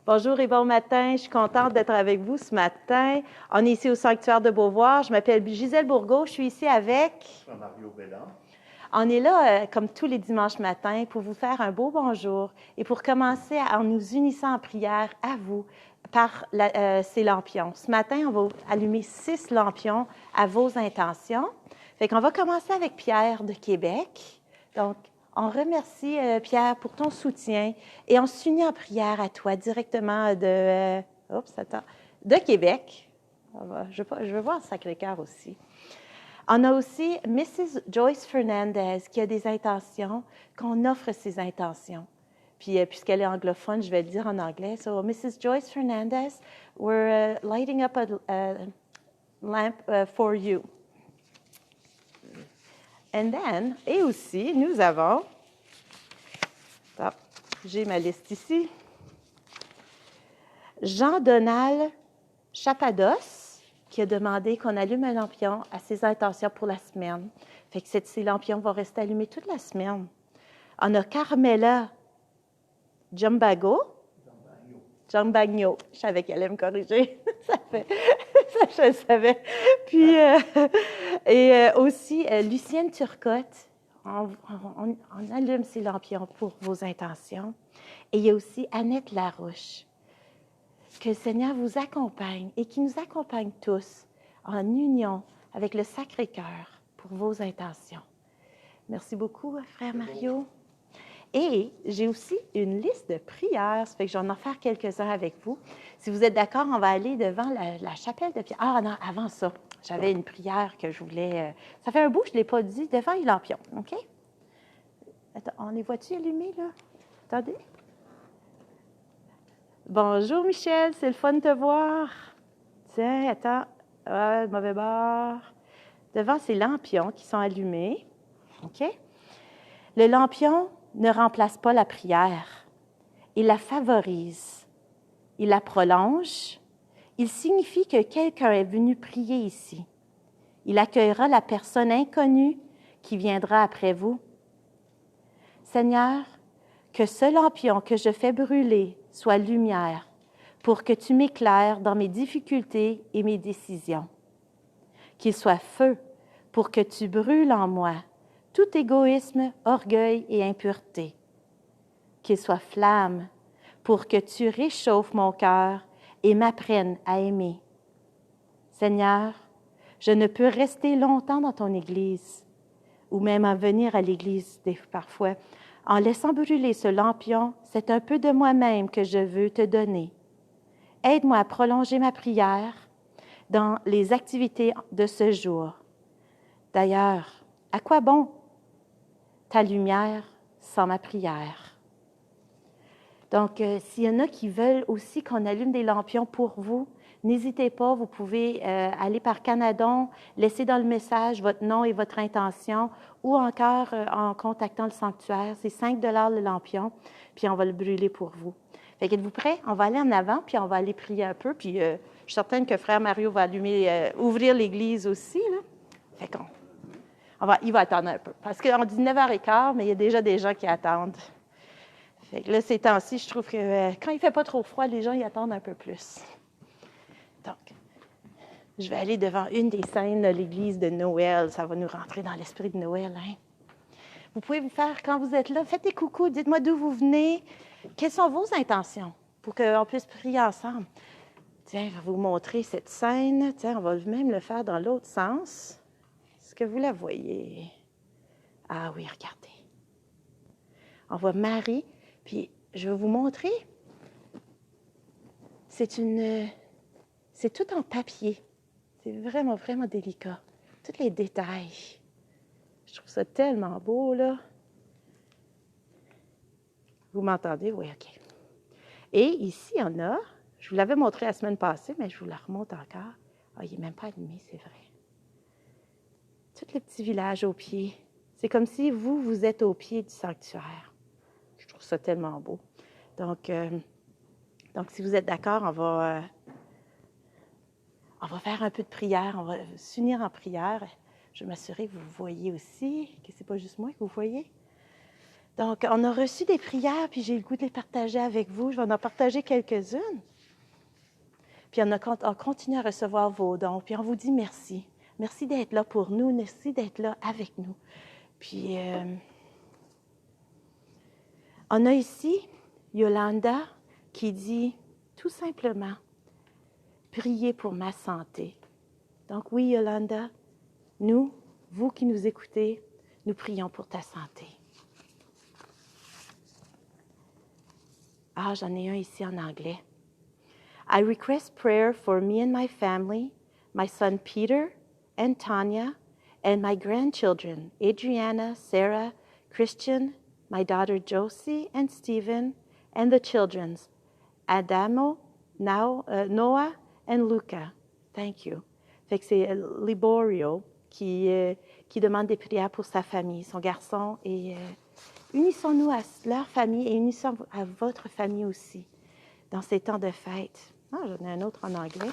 Bonjour et bon matin. Je suis contente d'être avec vous ce matin. On est ici au Sanctuaire de Beauvoir. Je m'appelle Gisèle Bourgault. Je suis ici avec Mario Belland. On est là, comme tous les dimanches matins, pour vous faire un beau bonjour et pour commencer en nous unissant en prière à vous par ces lampions. Ce matin, on va allumer 6 lampions à vos intentions. Fait qu'on va commencer avec Pierre de Québec. Donc, on remercie Pierre pour ton soutien et on s'unit en prière à toi directement de Québec. Je veux voir Sacré-Cœur aussi. On a aussi Mrs. Joyce Fernandez qui a des intentions, qu'on offre ses intentions. Puis, puisqu'elle est anglophone, je vais le dire en anglais. So, Mrs. Joyce Fernandez, we're lighting up a lamp for you. And then, et aussi, nous avons, j'ai ma liste ici, Jean-Donald Chapados, qui a demandé qu'on allume un lampion à ses intentions pour la semaine. Fait que ces lampions vont rester allumés toute la semaine. On a Carmela Jambagno. Je savais qu'elle allait me corriger. Ça, je le savais. Puis, aussi, Lucienne Turcotte. On allume ces lampions pour vos intentions. Et il y a aussi Annette Larouche. Que le Seigneur vous accompagne et qui nous accompagne tous en union avec le Sacré-Cœur pour vos intentions. Merci beaucoup, frère Mario. Et j'ai aussi une liste de prières, ça fait que je vais en faire quelques-uns avec vous. Si vous êtes d'accord, on va aller devant la chapelle de Pierre. Ah non, avant ça, j'avais une prière que je voulais... ça fait un bout, je ne l'ai pas dit, devant les lampions, OK? Attends, on les voit-tu allumés, là? Attendez. Bonjour, Michel, c'est le fun de te voir. Tiens, attends, le mauvais bord. Devant ces lampions qui sont allumés, OK? Le lampion ne remplace pas la prière. Il la favorise. Il la prolonge. Il signifie que quelqu'un est venu prier ici. Il accueillera la personne inconnue qui viendra après vous. Seigneur, que ce lampion que je fais brûler soit lumière pour que tu m'éclaires dans mes difficultés et mes décisions. Qu'il soit feu pour que tu brûles en moi tout égoïsme, orgueil et impureté. Qu'il soit flamme pour que tu réchauffes mon cœur et m'apprennes à aimer. Seigneur, je ne peux rester longtemps dans ton Église ou même à venir à l'Église parfois. En laissant brûler ce lampion, c'est un peu de moi-même que je veux te donner. Aide-moi à prolonger ma prière dans les activités de ce jour. D'ailleurs, à quoi bon ta lumière sans ma prière? Donc, s'il y en a qui veulent aussi qu'on allume des lampions pour vous, n'hésitez pas, vous pouvez aller par Canadon, laisser dans le message votre nom et votre intention, ou encore en contactant le sanctuaire. C'est 5 $ le lampion, puis on va le brûler pour vous. Fait qu'êtes-vous prêts? On va aller en avant, puis on va aller prier un peu, puis je suis certaine que frère Mario va ouvrir l'église aussi, là. Fait qu'on il va attendre un peu, parce qu'on dit 9h15, mais il y a déjà des gens qui attendent. Fait que là, ces temps-ci, je trouve que quand il ne fait pas trop froid, les gens y attendent un peu plus. Donc, je vais aller devant une des scènes de l'église de Noël. Ça va nous rentrer dans l'esprit de Noël, hein? Vous pouvez vous faire, quand vous êtes là, faites des coucous, dites-moi d'où vous venez. Quelles sont vos intentions pour qu'on puisse prier ensemble? Tiens, je vais vous montrer cette scène. Tiens, on va même le faire dans l'autre sens. Est-ce que vous la voyez? Ah oui, regardez. On voit Marie, puis je vais vous montrer. C'est tout en papier. C'est vraiment, vraiment délicat. Tous les détails. Je trouve ça tellement beau, là. Vous m'entendez? Oui, OK. Et ici, on a, je vous l'avais montré la semaine passée, mais je vous la remonte encore. Ah, il n'est même pas allumé, c'est vrai. Tout le petit village au pied. C'est comme si vous êtes au pied du sanctuaire. Je trouve ça tellement beau. Donc si vous êtes d'accord, on va faire un peu de prière. On va s'unir en prière. Je vais m'assurer que vous voyez aussi, que ce n'est pas juste moi que vous voyez. Donc, on a reçu des prières, puis j'ai le goût de les partager avec vous. Je vais en partager quelques-unes. Puis on continue à recevoir vos dons, puis on vous dit merci. Merci d'être là pour nous, merci d'être là avec nous. Puis, on a ici Yolanda qui dit tout simplement, priez pour ma santé. Donc oui, Yolanda, nous, vous qui nous écoutez, nous prions pour ta santé. Ah, j'en ai un ici en anglais. I request prayer for me and my family, my son Peter and Tanya, and my grandchildren, Adriana, Sarah, Christian, my daughter Josie and Stephen, and the children's, Adamo, Noah, and Luca. Thank you. Fait que c'est Liborio qui demande des prières pour sa famille, son garçon. Et unissons-nous à leur famille et unissons à votre famille aussi dans ces temps de fête. Ah, j'en ai un autre en anglais.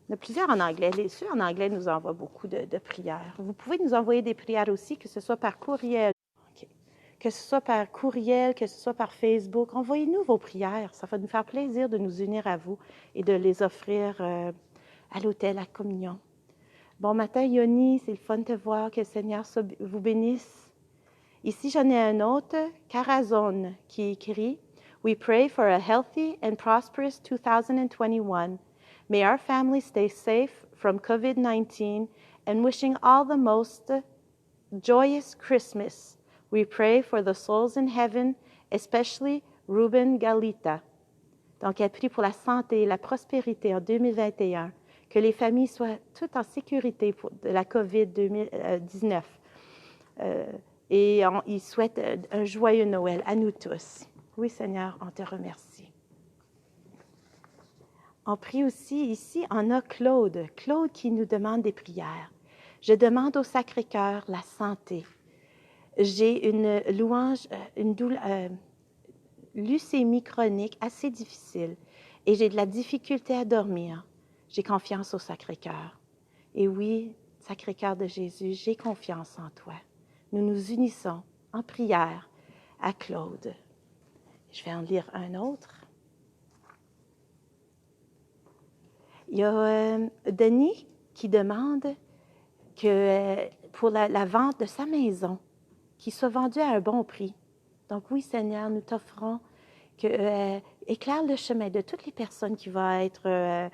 Il y en a plusieurs en anglais. Ceux en anglais nous envoient beaucoup de prières. Vous pouvez nous envoyer des prières aussi, que ce soit par courriel. Okay. Que ce soit par courriel, que ce soit par Facebook. Envoyez-nous vos prières. Ça va nous faire plaisir de nous unir à vous et de les offrir à l'autel, à communion. Bon matin, Yoni, c'est le fun de te voir. Que le Seigneur vous bénisse. Ici, j'en ai un autre, Carazone, qui écrit « We pray for a healthy and prosperous 2021. May our family stay safe from COVID-19 and wishing all the most joyous Christmas. We pray for the souls in heaven, especially Ruben Galita. » Donc, elle prie pour la santé et la prospérité en 2021, que les familles soient toutes en sécurité de la COVID-19. Et il souhaite un joyeux Noël à nous tous. Oui, Seigneur, on te remercie. On prie aussi ici, on a Claude. Claude qui nous demande des prières. Je demande au Sacré-Cœur la santé. J'ai une leucémie chronique assez difficile et j'ai de la difficulté à dormir. J'ai confiance au Sacré-Cœur. Et oui, Sacré-Cœur de Jésus, j'ai confiance en toi. Nous nous unissons en prière à Claude. Je vais en lire un autre. Il y a Denis qui demande que pour la vente de sa maison, qu'il soit vendu à un bon prix. Donc oui, Seigneur, nous t'offrons que éclaire le chemin de toutes les personnes qui vont être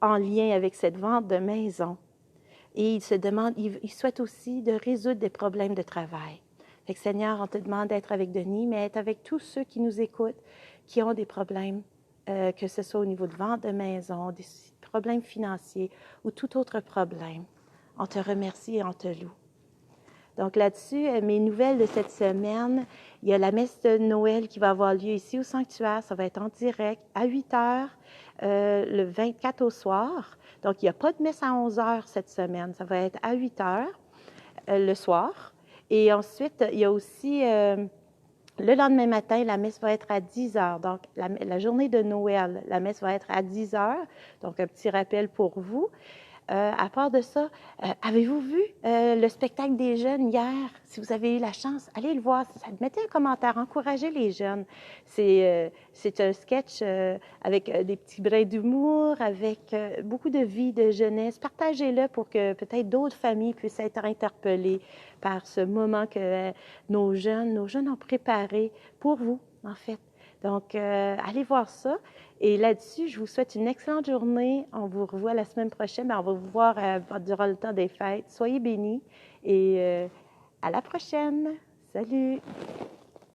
en lien avec cette vente de maison. Et il souhaite aussi de résoudre des problèmes de travail. Fait que Seigneur, on te demande d'être avec Denis, mais être avec tous ceux qui nous écoutent, qui ont des problèmes, que ce soit au niveau de vente de maison, des problèmes financiers ou tout autre problème. On te remercie et on te loue. Donc là-dessus, mes nouvelles de cette semaine, il y a la messe de Noël qui va avoir lieu ici au sanctuaire. Ça va être en direct à 8 heures le 24 au soir. Donc, il n'y a pas de messe à 11 heures cette semaine. Ça va être à 8 heures le soir. Et ensuite, il y a aussi le lendemain matin, la messe va être à 10 heures. Donc, la journée de Noël, la messe va être à 10 heures. Donc, un petit rappel pour vous. À part de ça, avez-vous vu le spectacle des jeunes hier? Si vous avez eu la chance, allez le voir. Mettez un commentaire, encouragez les jeunes. C'est un sketch avec des petits brins d'humour, avec beaucoup de vie, de jeunesse. Partagez-le pour que peut-être d'autres familles puissent être interpellées par ce moment que nos jeunes ont préparé pour vous, en fait. Donc, allez voir ça. Et là-dessus, je vous souhaite une excellente journée. On vous revoit la semaine prochaine. On va vous voir durant le temps des fêtes. Soyez bénis et à la prochaine. Salut!